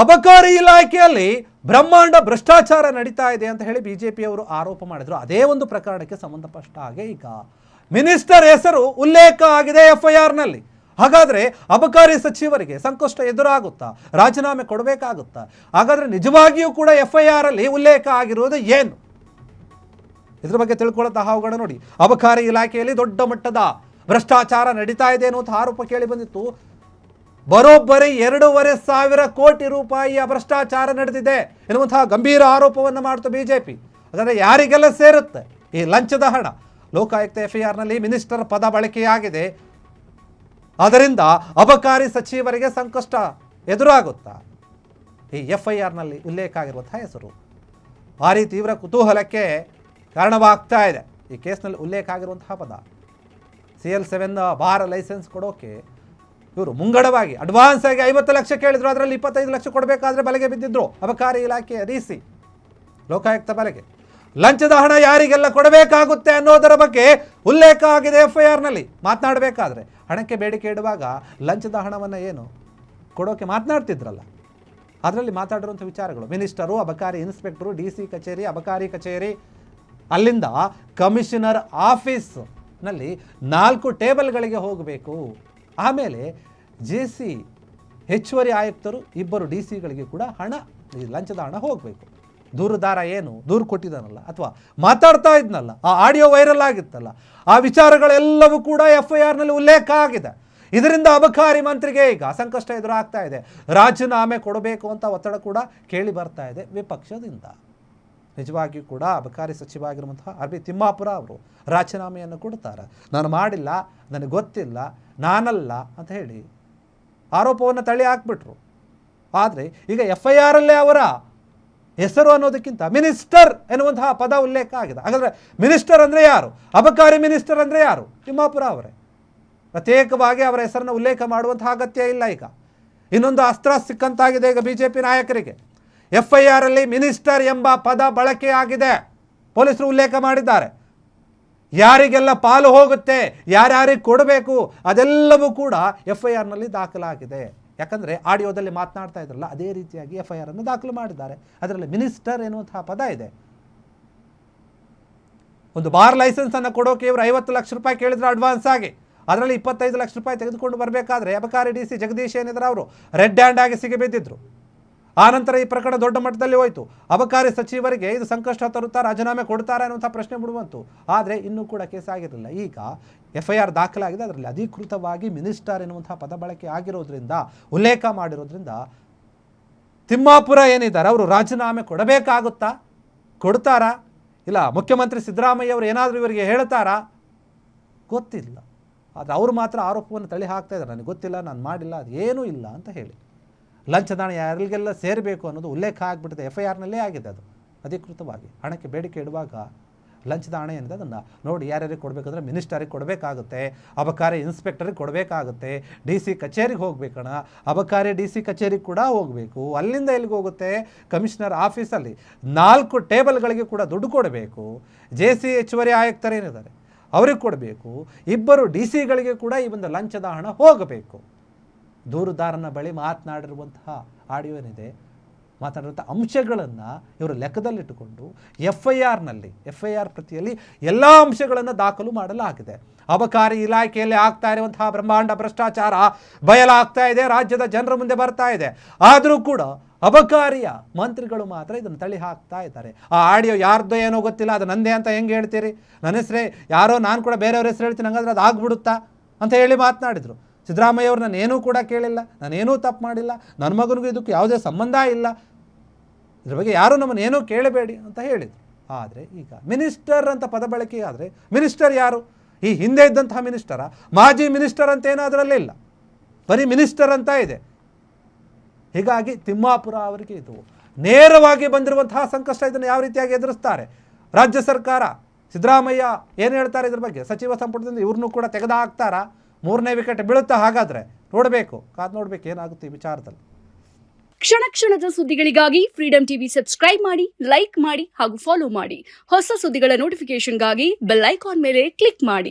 ಅಬಕಾರಿ ಇಲಾಖೆಯಲ್ಲಿ ಬ್ರಹ್ಮಾಂಡ ಭ್ರಷ್ಟಾಚಾರ ನಡೀತಾ ಇದೆ ಅಂತ ಹೇಳಿ ಬಿಜೆಪಿಯವರು ಆರೋಪ ಮಾಡಿದ್ರು. ಅದೇ ಒಂದು ಪ್ರಕರಣಕ್ಕೆ ಸಂಬಂಧಪಟ್ಟ ಹಾಗೆ ಈಗ ಮಿನಿಸ್ಟರ್ ಹೆಸರು ಉಲ್ಲೇಖ ಆಗಿದೆ ಎಫ್ಐಆರ್ನಲ್ಲಿ. ಹಾಗಾದ್ರೆ ಅಬಕಾರಿ ಸಚಿವರಿಗೆ ಸಂಕಷ್ಟ ಎದುರಾಗುತ್ತಾ, ರಾಜೀನಾಮೆ ಕೊಡಬೇಕಾಗುತ್ತಾ? ಹಾಗಾದ್ರೆ ನಿಜವಾಗಿಯೂ ಕೂಡ ಎಫ್ಐಆರ್ ಅಲ್ಲಿ ಉಲ್ಲೇಖ ಆಗಿರುವುದು ಏನು? ಇದ್ರ ಬಗ್ಗೆ ತಿಳ್ಕೊಳ್ತಾ ಹೋಗೋಣ. ನೋಡಿ, ಅಬಕಾರಿ ಇಲಾಖೆಯಲ್ಲಿ ದೊಡ್ಡ ಮಟ್ಟದ ಭ್ರಷ್ಟಾಚಾರ ನಡೀತಾ ಇದೆ ಅನ್ನುವಂಥ ಆರೋಪ ಕೇಳಿ ಬಂದಿತ್ತು. ಬರೋಬ್ಬರಿ 2,500 ಕೋಟಿ ರೂಪಾಯಿಯ ಭ್ರಷ್ಟಾಚಾರ ನಡೆದಿದೆ ಎನ್ನುವಂತಹ ಗಂಭೀರ ಆರೋಪವನ್ನು ಮಾಡ್ತು ಬಿಜೆಪಿ. ಹಾಗಾದರೆ ಯಾರಿಗೆಲ್ಲ ಸೇರುತ್ತೆ ಈ ಲಂಚದ ಹಣ? ಲೋಕಾಯುಕ್ತ ಎಫ್ಐಆರ್ನಲ್ಲಿ ಮಿನಿಸ್ಟರ್ ಪದ ಬಳಕೆಯಾಗಿದೆ, ಅದರಿಂದ ಅಬಕಾರಿ ಸಚಿವರಿಗೆ ಸಂಕಷ್ಟ ಎದುರಾಗುತ್ತಾ? ಈ ಎಫ್ಐಆರ್ನಲ್ಲಿ ಉಲ್ಲೇಖ ಆಗಿರುವಂತಹ ಹೆಸರು ಭಾರಿ ತೀವ್ರ ಕುತೂಹಲಕ್ಕೆ ಕಾರಣವಾಗ್ತಾ ಇದೆ. ಈ ಕೇಸ್ನಲ್ಲಿ ಉಲ್ಲೇಖ ಆಗಿರುವಂತಹ ಪದ CL7 ಬಾರ್ ಲೈಸೆನ್ಸ್ ಕೊಡೋಕೆ ಇವರು ಮುಂಗಡವಾಗಿ ಅಡ್ವಾನ್ಸ್ ಆಗಿ 50 ಲಕ್ಷ ಕೇಳಿದ್ರು. ಅದರಲ್ಲಿ 25 ಲಕ್ಷ ಕೊಡಬೇಕಾದ್ರೆ ಬಲೆಗೆ ಬಿದ್ದಿದ್ರು ಅಬಕಾರಿ ಇಲಾಖೆಯ DC ಲೋಕಾಯುಕ್ತ ಬಲೆಗೆ. ಲಂಚದ ಹಣ ಯಾರಿಗೆಲ್ಲ ಕೊಡಬೇಕಾಗುತ್ತೆ ಅನ್ನೋದರ ಬಗ್ಗೆ ಉಲ್ಲೇಖ ಆಗಿದೆ ಎಫ್ಐಆರ್ನಲ್ಲಿ. ಮಾತನಾಡಬೇಕಾದ್ರೆ ಹಣಕ್ಕೆ ಬೇಡಿಕೆ ಇಡುವಾಗ ಲಂಚದ ಹಣವನ್ನು ಏನು ಕೊಡೋಕೆ ಮಾತನಾಡ್ತಿದ್ರಲ್ಲ, ಅದರಲ್ಲಿ ಮಾತಾಡಿರುವಂಥ ವಿಚಾರಗಳು ಮಿನಿಸ್ಟರು, ಅಬಕಾರಿ ಇನ್ಸ್ಪೆಕ್ಟರು, DC ಕಚೇರಿ, ಅಬಕಾರಿ ಕಚೇರಿ, ಅಲ್ಲಿಂದ ಕಮಿಷನರ್ ಆಫೀಸ್ನಲ್ಲಿ 4 ಟೇಬಲ್ಗಳಿಗೆ ಹೋಗಬೇಕು. ಆಮೇಲೆ JC ಹೆಚ್ಚುವರಿ ಆಯುಕ್ತರು 2 DC ಕೂಡ ಹಣ, ಈ ಲಂಚದ ಹಣ ಹೋಗಬೇಕು. ದೂರುದಾರ ಏನು ದೂರು ಕೊಟ್ಟಿದ್ದಾನಲ್ಲ ಅಥವಾ ಮಾತಾಡ್ತಾ ಇದ್ನಲ್ಲ, ಆ ಆಡಿಯೋ ವೈರಲ್ ಆಗಿತ್ತಲ್ಲ, ಆ ವಿಚಾರಗಳೆಲ್ಲವೂ ಕೂಡ ಎಫ್ಐಆರ್ನಲ್ಲಿ ಉಲ್ಲೇಖ ಆಗಿದೆ. ಇದರಿಂದ ಅಬಕಾರಿ ಮಂತ್ರಿಗೆ ಈಗ ಸಂಕಷ್ಟ ಎದುರಾಗ್ತಾ ಇದೆ. ರಾಜೀನಾಮೆ ಕೊಡಬೇಕು ಅಂತ ಒತ್ತಡ ಕೂಡ ಕೇಳಿ ಬರ್ತಾ ಇದೆ ವಿಪಕ್ಷದಿಂದ. ನಿಜವಾಗಿಯೂ ಕೂಡ ಅಬಕಾರಿ ಸಚಿವ ಆಗಿರುವಂತಹ RB ತಿಮ್ಮಾಪುರ ಅವರು ರಾಜೀನಾಮೆಯನ್ನು ಕೊಡ್ತಾರೆ. ನಾನು ಮಾಡಿಲ್ಲ, ನನಗೆ ಗೊತ್ತಿಲ್ಲ, ನಾನಲ್ಲ ಅಂತ ಹೇಳಿ ಆರೋಪವನ್ನು ತಳ್ಳಿ ಹಾಕ್ಬಿಟ್ರು. ಆದರೆ ಈಗ ಎಫ್ಐಆರಲ್ಲೇ ಅವರ ಹೆಸರು ಅನ್ನೋದಕ್ಕಿಂತ ಮಿನಿಸ್ಟರ್ ಎನ್ನುವಂತಹ ಪದ ಉಲ್ಲೇಖ ಆಗಿದೆ. ಹಾಗಾದರೆ ಮಿನಿಸ್ಟರ್ ಅಂದರೆ ಯಾರು? ಅಬಕಾರಿ ಮಿನಿಸ್ಟರ್ ಅಂದರೆ ಯಾರು? ತಿಮ್ಮಾಪುರ ಅವರೇ. ಪ್ರತ್ಯೇಕವಾಗಿ ಅವರ ಹೆಸರನ್ನು ಉಲ್ಲೇಖ ಮಾಡುವಂತಹ ಅಗತ್ಯ ಇಲ್ಲ. ಈಗ ಇನ್ನೊಂದು ಅಸ್ತ್ರ ಸಿಕ್ಕಂತಾಗಿದೆ ಈಗ ಬಿಜೆಪಿ ನಾಯಕರಿಗೆ. ಎಫ್ಐಆರಲ್ಲಿ ಮಿನಿಸ್ಟರ್ ಎಂಬ ಪದ ಬಳಕೆಯಾಗಿದೆ. ಪೊಲೀಸರು ಉಲ್ಲೇಖ ಮಾಡಿದ್ದಾರೆ. ಯಾರಿಗೆಲ್ಲ ಪಾಲು ಹೋಗುತ್ತೆ, ಯಾರ್ಯಾರಿಗೆ ಕೊಡಬೇಕು, ಅದೆಲ್ಲವೂ ಕೂಡ ಎಫ್ಐಆರ್ನಲ್ಲಿ ದಾಖಲಾಗಿದೆ. ಯಾಕಂದರೆ ಆಡಿಯೋದಲ್ಲಿ ಮಾತನಾಡ್ತಾ ಇದ್ರಲ್ಲ, ಅದೇ ರೀತಿಯಾಗಿ ಎಫ್ಐಆರ್ ಅನ್ನು ದಾಖಲು ಮಾಡಿದ್ದಾರೆ. ಅದರಲ್ಲಿ ಮಿನಿಸ್ಟರ್ ಎನ್ನುವಂತಹ ಪದ ಇದೆ. ಒಂದು ಬಾರ್ ಲೈಸೆನ್ಸ್ ಅನ್ನು ಕೊಡೋಕೆ ಇವರು 50 ಲಕ್ಷ ರೂಪಾಯಿ ಕೇಳಿದ್ರು ಅಡ್ವಾನ್ಸ್ ಆಗಿ. ಅದರಲ್ಲಿ 25 ಲಕ್ಷ ರೂಪಾಯಿ ತೆಗೆದುಕೊಂಡು ಬರಬೇಕಾದ್ರೆ ಅಬಕಾರಿ DC ಜಗದೀಶ್ ಏನಿದ್ರು ಅವರು ರೆಡ್ ಹ್ಯಾಂಡ್ ಆಗಿ ಸಿಗಿಬಿದ್ದಿದ್ರು. ಆನಂತರ ಈ ಪ್ರಕರಣ ದೊಡ್ಡ ಮಟ್ಟದಲ್ಲಿ ಹೋಯಿತು. ಅಬಕಾರಿ ಸಚಿವರಿಗೆ ಇದು ಸಂಕಷ್ಟ ತರುತ್ತಾ, ರಾಜೀನಾಮೆ ಕೊಡ್ತಾರೆ ಅನ್ನುವಂಥ ಪ್ರಶ್ನೆ ಬಿಡುವಂತು. ಆದರೆ ಇನ್ನೂ ಕೂಡ ಕೇಸ್ ಆಗಿರಲಿಲ್ಲ. ಈಗ ಎಫ್ಐಆರ್ ದಾಖಲಾಗಿದೆ. ಅದರಲ್ಲಿ ಅಧಿಕೃತವಾಗಿ ಮಿನಿಸ್ಟರ್ ಎನ್ನುವಂಥ ಪದ ಬಳಕೆ ಆಗಿರೋದ್ರಿಂದ, ಉಲ್ಲೇಖ ಮಾಡಿರೋದ್ರಿಂದ ತಿಮ್ಮಾಪುರ ಏನಿದ್ದಾರೆ ಅವರು ರಾಜೀನಾಮೆ ಕೊಡಬೇಕಾಗುತ್ತಾ? ಕೊಡ್ತಾರಾ? ಇಲ್ಲ ಮುಖ್ಯಮಂತ್ರಿ ಸಿದ್ದರಾಮಯ್ಯ ಅವರು ಏನಾದರೂ ಇವರಿಗೆ ಹೇಳ್ತಾರಾ? ಗೊತ್ತಿಲ್ಲ. ಆದರೆ ಅವರು ಮಾತ್ರ ಆರೋಪವನ್ನು ತಳ್ಳಿ ಹಾಕ್ತಾ ಇದ್ದಾರೆ. ನನಗೆ ಗೊತ್ತಿಲ್ಲ, ನಾನು ಮಾಡಿಲ್ಲ, ಅದು ಏನೂ ಇಲ್ಲ ಅಂತ ಹೇಳಿ. ಲಂಚದ ಹಣ ಯಾರಿಗೆಲ್ಲ ಸೇರಬೇಕು ಅನ್ನೋದು ಉಲ್ಲೇಖ ಆಗಿಬಿಟ್ಟಿದೆ. ಎಫ್ಐಆರ್ನಲ್ಲೇ ಆಗಿದೆ. ಅದು ಅಧಿಕೃತವಾಗಿ ಹಣಕ್ಕೆ ಬೇಡಿಕೆ ಇಡುವಾಗ ಲಂಚದ ಹಣ ಏನಿದೆ ಅದನ್ನು ನೋಡಿ ಯಾರ್ಯಾರಿಗೆ ಕೊಡಬೇಕಂದ್ರೆ ಮಿನಿಸ್ಟರಿಗೆ ಕೊಡಬೇಕಾಗುತ್ತೆ, ಅಬಕಾರಿ ಇನ್ಸ್ಪೆಕ್ಟರಿಗೆ ಕೊಡಬೇಕಾಗುತ್ತೆ, DC ಕಚೇರಿಗೆ ಹೋಗಬೇಕಣ, ಅಬಕಾರಿ DC ಕಚೇರಿಗೆ ಕೂಡ ಹೋಗಬೇಕು. ಅಲ್ಲಿಂದ ಎಲ್ಲಿಗೆ ಹೋಗುತ್ತೆ? ಕಮಿಷನರ್ ಆಫೀಸಲ್ಲಿ 4 ಟೇಬಲ್ಗಳಿಗೆ ಕೂಡ ದುಡ್ಡು ಕೊಡಬೇಕು. JC ಹೆಚ್ಚುವರಿ ಆಯುಕ್ತರೇನಿದ್ದಾರೆ ಅವ್ರಿಗೆ ಕೊಡಬೇಕು. 2 DC ಕೂಡ ಈ ಒಂದು ಲಂಚದ ಹಣ ಹೋಗಬೇಕು. ದೂರುದಾರನ ಬಳಿ ಮಾತನಾಡಿರುವಂತಹ ಆಡಿಯೋ ಏನಿದೆ, ಮಾತನಾಡಿರುವಂಥ ಅಂಶಗಳನ್ನು ಇವರು ಲೆಕ್ಕದಲ್ಲಿಟ್ಟುಕೊಂಡು ಎಫ್ಐಆರ್ ಪ್ರತಿಯಲ್ಲಿ ಎಲ್ಲ ಅಂಶಗಳನ್ನು ದಾಖಲು ಮಾಡಲಾಗಿದೆ. ಅಬಕಾರಿ ಇಲಾಖೆಯಲ್ಲಿ ಆಗ್ತಾ ಇರುವಂತಹ ಬ್ರಹ್ಮಾಂಡ ಭ್ರಷ್ಟಾಚಾರ ಬಯಲಾಗ್ತಾ ಇದೆ, ರಾಜ್ಯದ ಜನರ ಮುಂದೆ ಬರ್ತಾ ಇದೆ. ಆದರೂ ಕೂಡ ಅಬಕಾರಿಯ ಮಂತ್ರಿಗಳು ಮಾತ್ರ ಇದನ್ನು ತಳ್ಳಿ ಹಾಕ್ತಾ ಇದ್ದಾರೆ. ಆ ಆಡಿಯೋ ಯಾರ್ದೋ ಏನೋ ಗೊತ್ತಿಲ್ಲ, ಅದು ನಂದೇ ಅಂತ ಹೆಂಗೆ ಹೇಳ್ತೀರಿ? ನನ್ನ ಹೆಸರೇ ಯಾರೋ, ನಾನು ಕೂಡ ಬೇರೆಯವ್ರ ಹೆಸರು ಹೇಳ್ತೀನಿ, ಹಂಗಾದ್ರೆ ಅದು ಆಗ್ಬಿಡುತ್ತಾ ಅಂತ ಹೇಳಿ ಮಾತನಾಡಿದರು. ಸಿದ್ದರಾಮಯ್ಯ ಅವರು ನಾನೇನೂ ಕೂಡ ಕೇಳಿಲ್ಲ, ನಾನೇನೂ ತಪ್ಪು ಮಾಡಿಲ್ಲ, ನನ್ನ ಮಗನಿಗೂ ಇದಕ್ಕೆ ಯಾವುದೇ ಸಂಬಂಧ ಇಲ್ಲ, ಇದ್ರ ಬಗ್ಗೆ ಯಾರೂ ನಮ್ಮನ್ನೇನೂ ಕೇಳಬೇಡಿ ಅಂತ ಹೇಳಿದರು. ಆದರೆ ಈಗ ಮಿನಿಸ್ಟರ್ ಅಂತ ಪದ ಬಳಕೆ ಆದರೆ ಮಿನಿಸ್ಟರ್ ಯಾರು? ಈ ಹಿಂದೆ ಇದ್ದಂತಹ ಮಿನಿಸ್ಟರ, ಮಾಜಿ ಮಿನಿಸ್ಟರ್ ಅಂತ ಏನೋ ಅದರಲ್ಲೇ ಇಲ್ಲ, ಬರೀ ಮಿನಿಸ್ಟರ್ ಅಂತ ಇದೆ. ಹೀಗಾಗಿ ತಿಮ್ಮಾಪುರ ಅವರಿಗೆ ಇದು ನೇರವಾಗಿ ಬಂದಿರುವಂತಹ ಸಂಕಷ್ಟ. ಇದನ್ನು ಯಾವ ರೀತಿಯಾಗಿ ಎದುರಿಸ್ತಾರೆ ರಾಜ್ಯ ಸರ್ಕಾರ? ಸಿದ್ದರಾಮಯ್ಯ ಏನು ಹೇಳ್ತಾರೆ ಇದ್ರ ಬಗ್ಗೆ? ಸಚಿವ ಸಂಪುಟದಿಂದ ಇವ್ರನ್ನೂ ಕೂಡ ತೆಗೆದು ಹಾಕ್ತಾರಾ? 3ನೇ ವಿಕೆಟ್ ಬೀಳುತ್ತಾ? ಹಾಗಾದರೆ ನೋಡಬೇಕು, ಕಾದು ನೋಡಬೇಕು ಏನಾಗುತ್ತೆ ಈ ವಿಚಾರದಲ್ಲಿ. ಕ್ಷಣ ಕ್ಷಣದ ಸುದ್ದಿಗಳಿಗಾಗಿ ಫ್ರೀಡಂ ಟಿವಿ ಸಬ್ಸ್ಕ್ರೈಬ್ ಮಾಡಿ, ಲೈಕ್ ಮಾಡಿ ಹಾಗೂ ಫಾಲೋ ಮಾಡಿ. ಹೊಸ ಸುದ್ದಿಗಳ ನೋಟಿಫಿಕೇಶನ್ಗಾಗಿ ಬೆಲ್ ಐಕಾನ್ ಮೇಲೆ ಕ್ಲಿಕ್ ಮಾಡಿ.